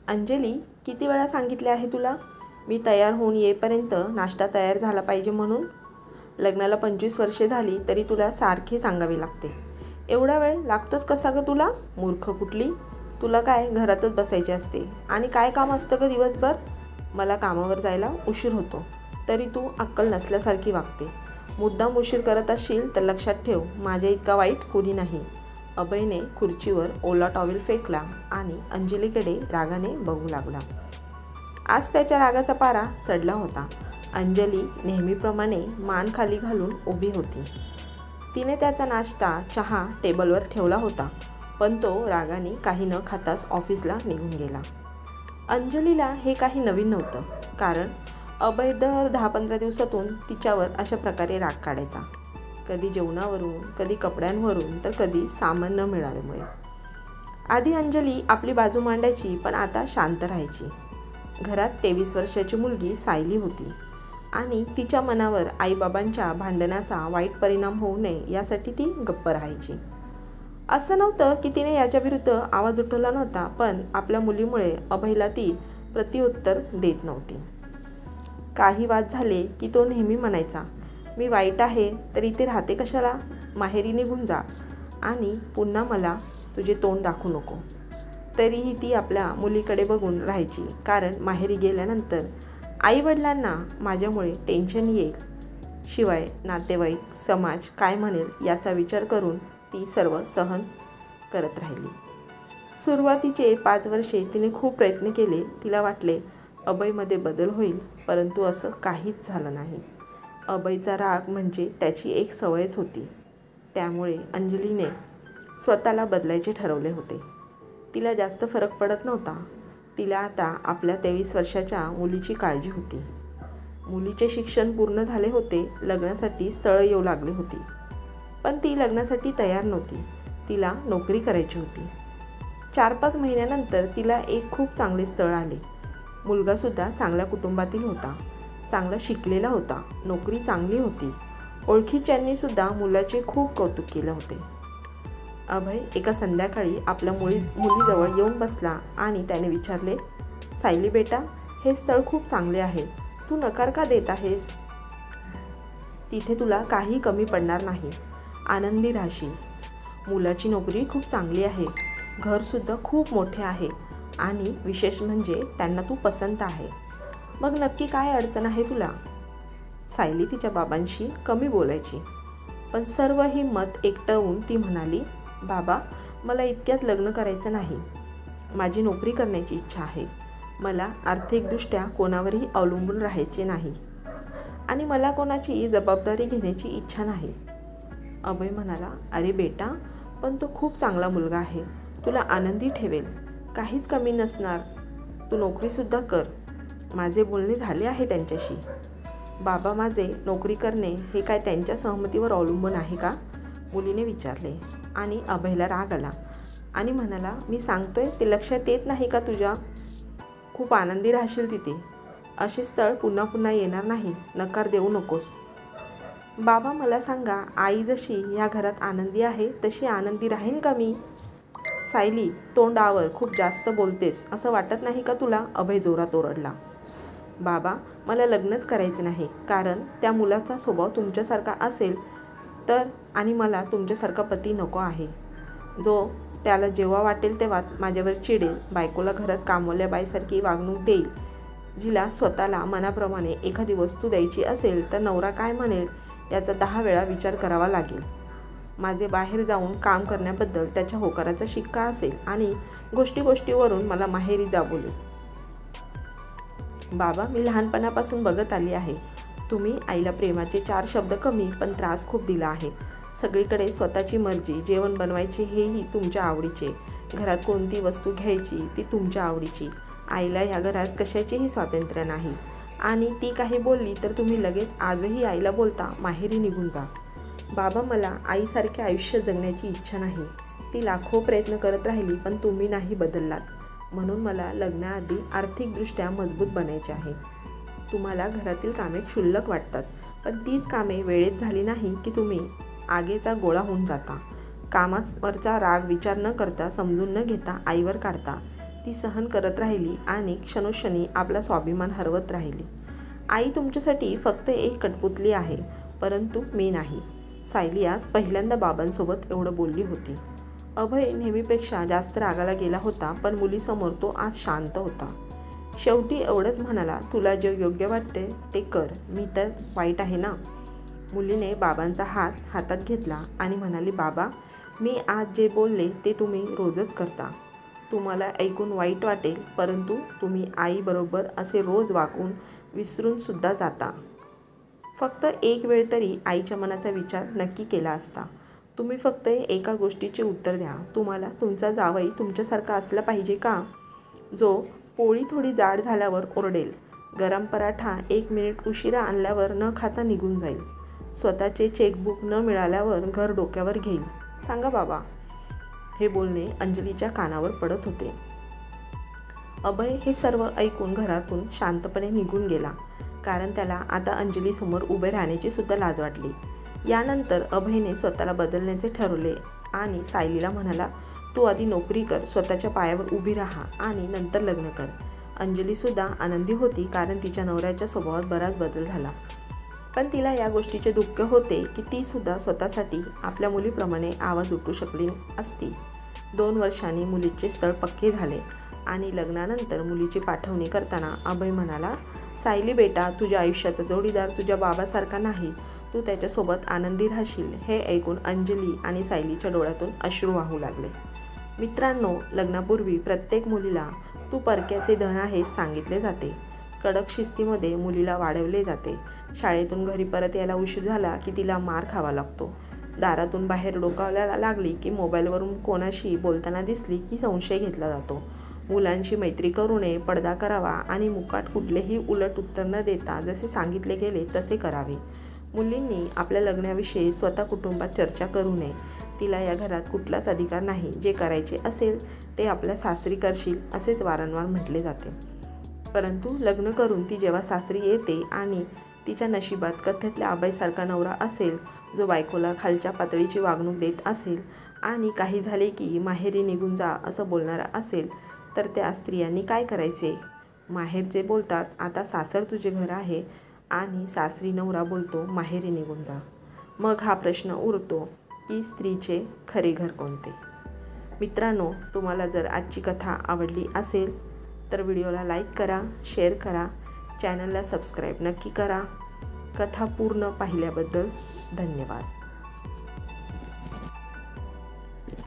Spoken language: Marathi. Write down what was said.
अंजली, किती वेळा सांगितले आहे तुला मी तयार होऊन येईपर्यंत नाश्ता तयार झाला पाहिजे म्हणून? लग्नाला 25 वर्षे झाली तरी तुला सारखे सांगावे लागते. एवढा वेळ लागतोच कसा ग तुला? मूर्ख कुठली. तुला काय घरातच बसायचे असते आणि काय काम असतं ग दिवसभर? मला कामावर जायला उशीर होतो तरी तू अक्कल नसल्यासारखी वागते. मुद्दाम उशीर करत असशील तर लक्षात ठेव, माझ्या इतका वाईट कुणी नाही. अभयने खुर्चीवर ओला टॉवेल फेकला आणि अंजलीकडे रागाने बघू लागला. आज त्याच्या रागाचा पारा चढला होता. अंजली नेहमीप्रमाणे मान खाली घालून उभी होती. तिने त्याचा नाश्ता चहा टेबलवर ठेवला होता, पण तो रागाने काही न खाताच ऑफिसला निघून गेला. अंजलीला हे काही नवीन नव्हतं, कारण अभय दर 10-15 दिवसातून तिच्यावर अशा प्रकारे राग काढायचा. कधी जेवणावरून, कधी कपड्यांवरून, तर कधी सामान न मिळाल्यामुळे. आधी अंजली आपली बाजू मांडायची, पण आता शांत राहायची. घरात 23 वर्षाची मुलगी सायली होती आणि तिच्या मनावर आईबाबांच्या भांडणाचा वाईट परिणाम होऊ नये यासाठी ती गप्प राहायची. असं नव्हतं की तिने याच्याविरुद्ध आवाज उठवला नव्हता, पण आपल्या मुलीमुळे अभयला ती प्रत्युत्तर देत नव्हती. काही वाद झाले की तो नेहमी म्हणायचा, मी वाईट आहे तर इथे राहते कशाला, माहेरी निघून जा आणि पुन्हा मला तुझे तोंड दाखवू नको. तरीही ती आपल्या मुलीकडे बघून राहायची, कारण माहेरी गेल्यानंतर आईवडिलांना माझ्यामुळे टेन्शन येईल, शिवाय नातेवाईक समाज काय म्हणेल याचा विचार करून ती सर्व सहन करत राहिली. सुरुवातीचे 5 वर्षे तिने खूप प्रयत्न केले. तिला वाटले अभयमध्ये बदल होईल, परंतु असं काहीच झालं नाही. अभयचा राग म्हणजे त्याची एक सवयच होती. त्यामुळे अंजलीने स्वतःला बदलायचे ठरवले होते. तिला जास्त फरक पडत नव्हता. तिला आता आपल्या 23 वर्षाच्या मुलीची काळजी होती. मुलीचे शिक्षण पूर्ण झाले होते, लग्नासाठी स्थळं येऊ लागली होती, पण ती लग्नासाठी तयार नव्हती. तिला नोकरी करायची होती. 4-5 महिन्यानंतर तिला एक खूप चांगले स्थळ आले. मुलगासुद्धा चांगल्या कुटुंबातील होता, चांगला शिकलेला होता, नोकरी चांगली होती. ओळखीच्यांनीसुद्धा मुलाचे खूप कौतुक केले होते. अभय एका संध्याकाळी आपल्या मुलीजवळ येऊन बसला आणि त्याने विचारले, सायली बेटा, हे स्थळ खूप चांगले आहे, तू नकार का देत आहेस? तिथे तुला काही कमी पडणार नाही, आनंदी राहशील. मुलाची नोकरी खूप चांगली आहे, घरसुद्धा खूप मोठे आहे आणि विशेष म्हणजे त्यांना तू पसंत आहे. मग नक्की काय अडचण आहे तुला? सायली तिच्या बाबांशी कमी बोलायची, पण सर्व ही मत एकटवून ती म्हणाली, बाबा, मला इतक्यात लग्न करायचं नाही. माझी नोकरी करण्याची इच्छा आहे. मला आर्थिकदृष्ट्या कोणावरही अवलंबून राहायचे नाही आणि मला कोणाची जबाबदारी घेण्याची इच्छा नाही. अभय म्हणाला, अरे बेटा, पण तो खूप चांगला मुलगा आहे, तुला आनंदी ठेवेल, काहीच कमी नसणार. तू नोकरीसुद्धा कर. माझे बोलणे झाले आहे त्यांच्याशी. बाबा, माझे नोकरी करणे हे काय त्यांच्या सहमतीवर अवलंबून आहे का? मुलीने विचारले आणि अभयला राग आला आणि म्हणाला, मी सांगतोय ते लक्षात येत नाही का तुझ्या? खूप आनंदी राहशील तिथे. असे स्थळ पुन्हा पुन्हा येणार नाही, नकार देऊ नकोस. बाबा, मला सांगा, आई जशी ह्या घरात आनंदी आहे तशी आनंदी राहीन का मी? सायली, तोंड आवर, खूप जास्त बोलतेस असं वाटत नाही का तुला? अभय जोरात ओरडला. बाबा, मला लग्नच करायचे नाही, कारण त्या मुलाचा स्वभाव तुमच्यासारखा असेल तर, आणि मला तुमच्यासारखा पती नको आहे, जो त्याला जेव्हा वाटेल तेव्हा माझ्यावर चिडेल, बायकोला घरात कामवाल्या बाईसारखी वागणूक देईल. जिला स्वतःला मनाप्रमाणे एखादी वस्तू द्यायची असेल तर नवरा काय म्हणेल याचा 10 वेळा विचार करावा लागेल. माझे बाहेर जाऊन काम करण्याबद्दल त्याच्या होकाराचा शिक्का असेल आणि गोष्टीवरून मला माहेरी जा बोलेल. बाबा, मी लहानपणापासून बघत आली आहे, तुम्ही आईला प्रेमाचे 4 शब्द कमी पण त्रास खूप दिला आहे. सगळीकडे स्वतःची मर्जी, जेवण बनवायचे हेही तुमच्या आवडीचे, घरात कोणती वस्तू घ्यायची ती तुमच्या आवडीची. आईला ह्या घरात कशाचेही स्वातंत्र्य नाही आणि ती काही बोलली तर तुम्ही लगेच आजही आईला बोलता माहेरी निघून जा. बाबा, मला आईसारखे आयुष्य जगण्याची इच्छा नाही. ती लाखो प्रयत्न करत राहिली पण तुम्ही नाही बदललात, म्हणून मला लग्नाआधी आर्थिकदृष्ट्या मजबूत बनायचे आहे. तुम्हाला घरातील कामे क्षुल्लक वाटतात, पण तीच कामे वेळेत झाली नाही की तुम्ही आगीचा गोळा होऊन जाता. कामावरचा राग विचार न करता, समजून न घेता आईवर काढता. ती सहन करत राहिली आणि क्षणोक्षणी आपला स्वाभिमान हरवत राहिली. आई तुमच्यासाठी फक्त एक कठपुतली आहे, परंतु मी नाही. सायली आज पहिल्यांदा बाबांसोबत एवढं बोलली होती. अभय नेहमीपेक्षा जास्त रागाला गेला होता, पण मुलीसमोर तो आज शांत होता. शेवटी एवढंच म्हणाला, तुला जे योग्य वाटते ते कर, मी तर वाईट आहे ना. मुलीने बाबांचा हात हातात घेतला आणि म्हणाली, बाबा मी आज जे बोलले ते तुम्ही रोजच करता. तुम्हाला ऐकून वाईट वाटेल, परंतु तुम्ही आईबरोबर असे रोज वागून विसरूनसुद्धा जाता. फक्त एक वेळ तरी आईच्या मनाचा विचार नक्की केला असता. तुम्ही फक्त एका गोष्टीचे उत्तर द्या, तुम्हाला तुमचा जावई तुमच्यासारखा असला पाहिजे का, जो पोळी थोडी जाड झाल्यावर ओरडेल, गरम पराठा 1 मिनिट उशिरा आणल्यावर न खाता निघून जाईल, स्वतःचे चेकबुक न मिळाल्यावर घर डोक्यावर घेईल. सांगा बाबा. हे बोलणे अंजलीच्या कानावर पडत होते. अभय हे सर्व ऐकून घरातून शांतपणे निघून गेला, कारण त्याला आता अंजलीसमोर उभे राहण्याची सुद्धा लाज वाटली. यानंतर अभयने स्वतःला बदलण्याचे ठरवले आणि सायलीला म्हणाला, तू आधी नोकरी कर, स्वतःच्या पायावर उभी राहा आणि नंतर लग्न कर. अंजलीसुद्धा आनंदी होती, कारण तिच्या नवऱ्याच्या स्वभावात बराच बदल झाला. पण तिला या गोष्टीचे दुःख होते की तीसुद्धा स्वतःसाठी आपल्या मुलीप्रमाणे आवाज उठवू शकली असती. 2 वर्षांनी मुलीचे स्थळ पक्के झाले आणि लग्नानंतर मुलीची पाठवणी करताना अभय म्हणाला, सायली बेटा, तुझ्या आयुष्याचा जोडीदार तुझ्या बाबासारखा नाही, तू त्याच्यासोबत आनंदी राहशील. हे ऐकून अंजली आणि सायलीच्या डोळ्यातून अश्रू वाहू लागले. मित्रांनो, लग्नापूर्वी प्रत्येक मुलीला तू परक्याचे धन आहेस सांगितले जाते. कडक शिस्तीमध्ये मुलीला वाढवले जाते. शाळेतून घरी परत यायला उशीर झाला की तिला मार खावा लागतो. दारातून बाहेर डोकावायला लागली की मोबाईलवरून कोणाशी बोलताना दिसली की संशय घेतला जातो. मुलांशी मैत्री करू नये, पडदा करावा आणि मुकाट कुठलेही उलट उत्तर न देता जसे सांगितले गेले तसे करावे. मुलींनी आपल्या लग्नाविषयी स्वतः कुटुंबात चर्चा करू नये. तिला या घरात कुठलाच अधिकार नाही. जे करायचे असेल ते आपल्या सासरी करशील असेच वारंवार म्हटले जाते. परंतु लग्न करून ती जेव्हा सासरी येते आणि तिच्या नशिबात कथेतल्या अभयसारखा नवरा असेल, जो बायकोला खालच्या पातळीची वागणूक देत असेल आणि काही झाले की माहेरी निघून जा असं बोलणारा असेल, तर त्या स्त्रियांनी काय करायचे. माहेरचे बोलतात, आता सासर तुझे घर आहे, आणि सासरी नवरा बोलतो माहेरी निघून जा. मग हा प्रश्न उरतो की स्त्रीचे खरे घर कोणते. मित्रांनो, तुम्हाला जर आजची कथा आवडली असेल तर व्हिडिओला लाईक करा, शेअर करा, चॅनलला सबस्क्राईब नक्की करा. कथा पूर्ण पाहिल्याबद्दल धन्यवाद.